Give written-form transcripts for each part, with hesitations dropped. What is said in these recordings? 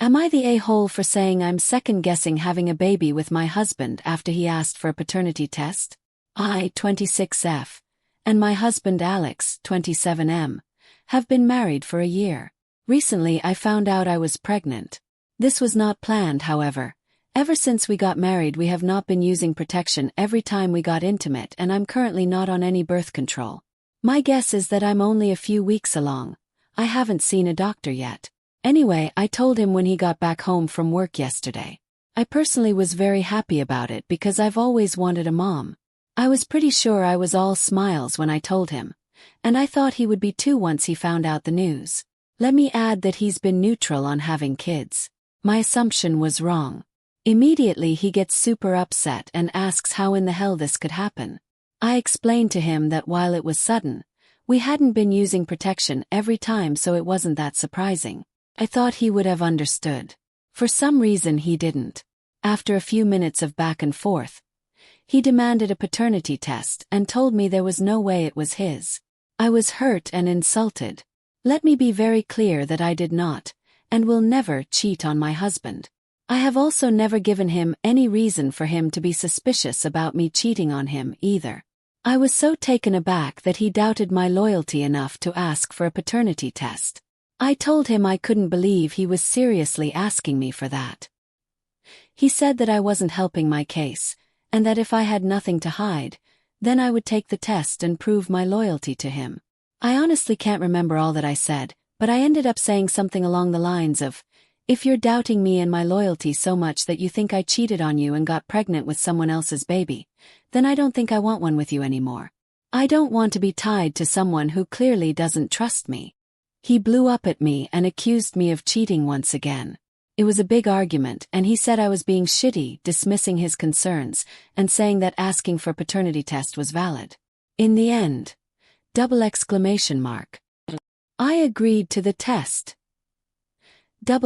Am I the a-hole for saying I'm second-guessing having a baby with my husband after he asked for a paternity test? I, 26F, and my husband Alex, 27M, have been married for a year. Recently I found out I was pregnant. This was not planned, however. Ever since we got married we have not been using protection every time we got intimate, and I'm currently not on any birth control. My guess is that I'm only a few weeks along. I haven't seen a doctor yet. Anyway, I told him when he got back home from work yesterday. I personally was very happy about it because I've always wanted a mom. I was pretty sure I was all smiles when I told him, and I thought he would be too once he found out the news. Let me add that he's been neutral on having kids. My assumption was wrong. Immediately he gets super upset and asks how in the hell this could happen. I explained to him that while it was sudden, we hadn't been using protection every time, so it wasn't that surprising. I thought he would have understood. For some reason he didn't. After a few minutes of back and forth, he demanded a paternity test and told me there was no way it was his. I was hurt and insulted. Let me be very clear that I did not, and will never, cheat on my husband. I have also never given him any reason for him to be suspicious about me cheating on him either. I was so taken aback that he doubted my loyalty enough to ask for a paternity test. I told him I couldn't believe he was seriously asking me for that. He said that I wasn't helping my case, and that if I had nothing to hide, then I would take the test and prove my loyalty to him. I honestly can't remember all that I said, but I ended up saying something along the lines of, "If you're doubting me and my loyalty so much that you think I cheated on you and got pregnant with someone else's baby, then I don't think I want one with you anymore. I don't want to be tied to someone who clearly doesn't trust me." He blew up at me and accused me of cheating once again. It was a big argument, and he said I was being shitty, dismissing his concerns, and saying that asking for a paternity test was valid. In the end, I agreed to the test. But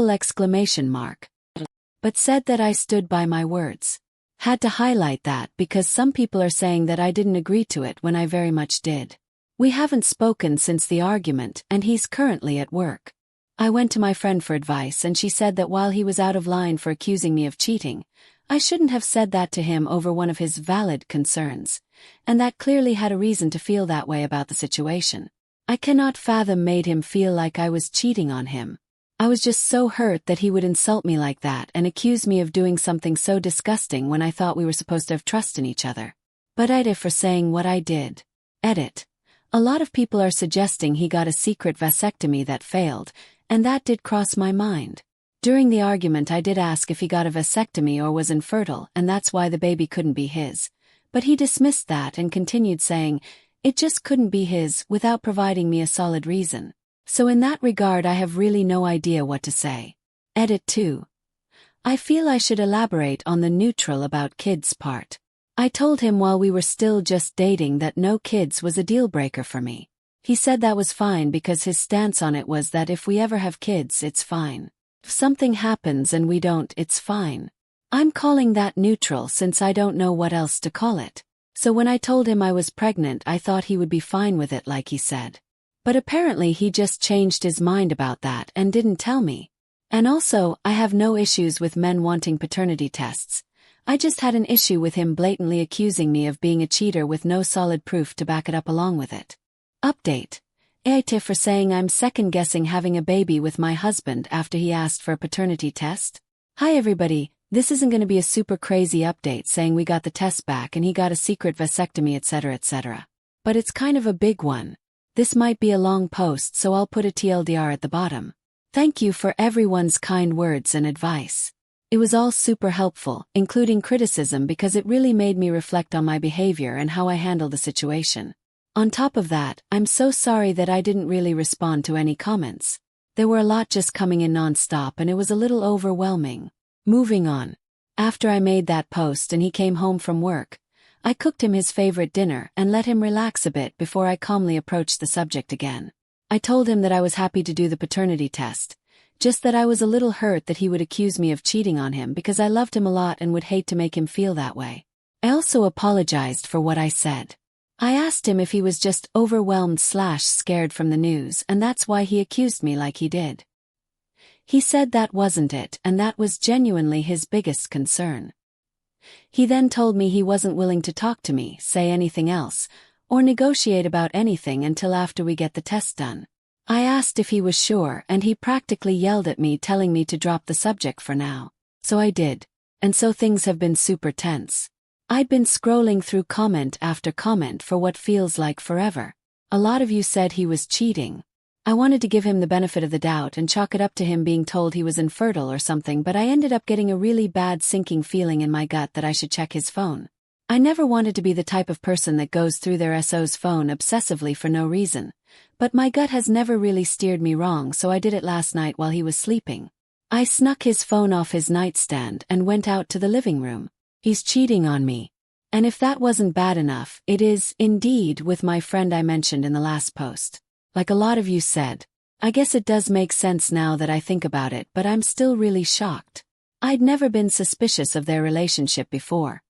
said that I stood by my words. Had to highlight that because some people are saying that I didn't agree to it when I very much did. We haven't spoken since the argument, and he's currently at work. I went to my friend for advice, and she said that while he was out of line for accusing me of cheating, I shouldn't have said that to him over one of his valid concerns, and that clearly had a reason to feel that way about the situation. I cannot fathom made him feel like I was cheating on him. I was just so hurt that he would insult me like that and accuse me of doing something so disgusting when I thought we were supposed to have trust in each other. But I'd for saying what I did. Edit. A lot of people are suggesting he got a secret vasectomy that failed, and that did cross my mind. During the argument I did ask if he got a vasectomy or was infertile, and that's why the baby couldn't be his. But he dismissed that and continued saying it just couldn't be his without providing me a solid reason. So in that regard I have really no idea what to say. Edit 2. I feel I should elaborate on the neutral about kids part. I told him while we were still just dating that no kids was a deal breaker for me. He said that was fine because his stance on it was that if we ever have kids it's fine. If something happens and we don't, it's fine. I'm calling that neutral since I don't know what else to call it. So when I told him I was pregnant I thought he would be fine with it like he said. But apparently he just changed his mind about that and didn't tell me. And also, I have no issues with men wanting paternity tests. I just had an issue with him blatantly accusing me of being a cheater with no solid proof to back it up along with it. Update. AIT for saying I'm second-guessing having a baby with my husband after he asked for a paternity test. Hi everybody, this isn't going to be a super crazy update saying we got the test back and he got a secret vasectomy etc. etc. But it's kind of a big one. This might be a long post, so I'll put a TLDR at the bottom. Thank you for everyone's kind words and advice. It was all super helpful, including criticism because it really made me reflect on my behavior and how I handled the situation. On top of that, I'm so sorry that I didn't really respond to any comments. There were a lot just coming in non-stop and it was a little overwhelming. Moving on. After I made that post and he came home from work, I cooked him his favorite dinner and let him relax a bit before I calmly approached the subject again. I told him that I was happy to do the paternity test, just that I was a little hurt that he would accuse me of cheating on him because I loved him a lot and would hate to make him feel that way. I also apologized for what I said. I asked him if he was just overwhelmed/scared from the news and that's why he accused me like he did. He said that wasn't it, and that was genuinely his biggest concern. He then told me he wasn't willing to talk to me, say anything else, or negotiate about anything until after we get the test done. I asked if he was sure, and he practically yelled at me, telling me to drop the subject for now. So I did. And so things have been super tense. I'd been scrolling through comment after comment for what feels like forever. A lot of you said he was cheating. I wanted to give him the benefit of the doubt and chalk it up to him being told he was infertile or something, but I ended up getting a really bad sinking feeling in my gut that I should check his phone. I never wanted to be the type of person that goes through their SO's phone obsessively for no reason, but my gut has never really steered me wrong, so I did it last night while he was sleeping. I snuck his phone off his nightstand and went out to the living room. He's cheating on me. And if that wasn't bad enough, it is, indeed, with my friend I mentioned in the last post. Like a lot of you said. I guess it does make sense now that I think about it, but I'm still really shocked. I'd never been suspicious of their relationship before.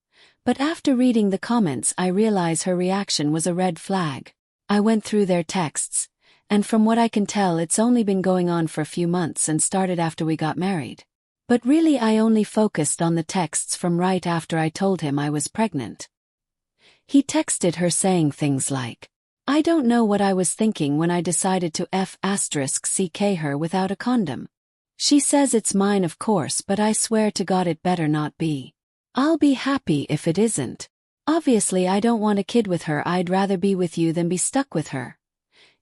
But after reading the comments, I realize her reaction was a red flag. I went through their texts, and from what I can tell, it's only been going on for a few months and started after we got married. But really, I only focused on the texts from right after I told him I was pregnant. He texted her saying things like, "I don't know what I was thinking when I decided to f***ck her without a condom. She says it's mine, of course, but I swear to God it better not be. I'll be happy if it isn't. Obviously I don't want a kid with her, I'd rather be with you than be stuck with her.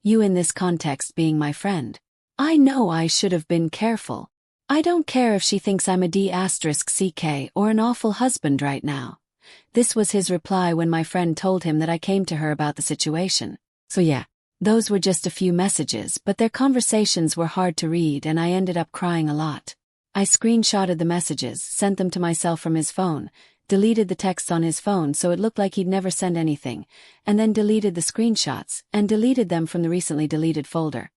You in this context being my friend. I know I should have been careful. I don't care if she thinks I'm a d*ck or an awful husband right now." This was his reply when my friend told him that I came to her about the situation. So yeah, those were just a few messages, but their conversations were hard to read and I ended up crying a lot. I screenshotted the messages, sent them to myself from his phone, deleted the texts on his phone so it looked like he'd never sent anything, and then deleted the screenshots, and deleted them from the recently deleted folder.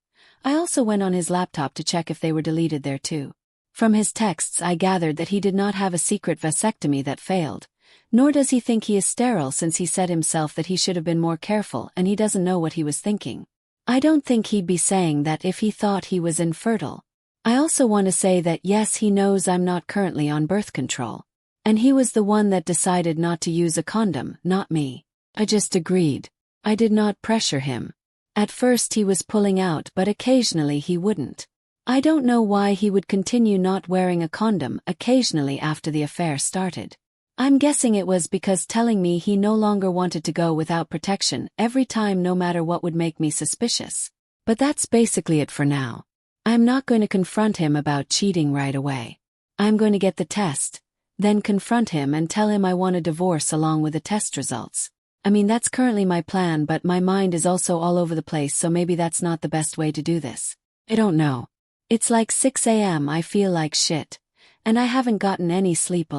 I also went on his laptop to check if they were deleted there too. From his texts I gathered that he did not have a secret vasectomy that failed, nor does he think he is sterile, since he said himself that he should have been more careful and he doesn't know what he was thinking. I don't think he'd be saying that if he thought he was infertile. I also want to say that yes, he knows I'm not currently on birth control. And he was the one that decided not to use a condom, not me. I just agreed. I did not pressure him. At first he was pulling out, but occasionally he wouldn't. I don't know why he would continue not wearing a condom occasionally after the affair started. I'm guessing it was because telling me he no longer wanted to go without protection every time, no matter what would make me suspicious. But that's basically it for now. I'm not going to confront him about cheating right away. I'm going to get the test, then confront him and tell him I want a divorce along with the test results. I mean, that's currently my plan, but my mind is also all over the place, so maybe that's not the best way to do this. I don't know. It's like 6 a.m. I feel like shit. And I haven't gotten any sleep.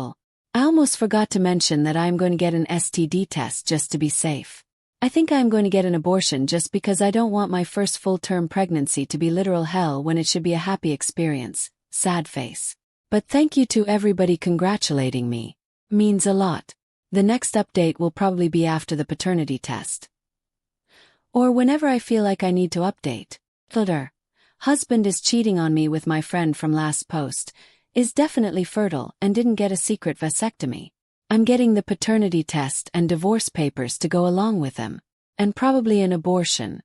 I almost forgot to mention that I'm going to get an STD test just to be safe. I think I'm going to get an abortion just because I don't want my first full-term pregnancy to be literal hell when it should be a happy experience. Sad face. But thank you to everybody congratulating me. Means a lot. The next update will probably be after the paternity test. Or whenever I feel like I need to update. Husband is cheating on me with my friend from last post. Is definitely fertile and didn't get a secret vasectomy. I'm getting the paternity test and divorce papers to go along with them. And probably an abortion.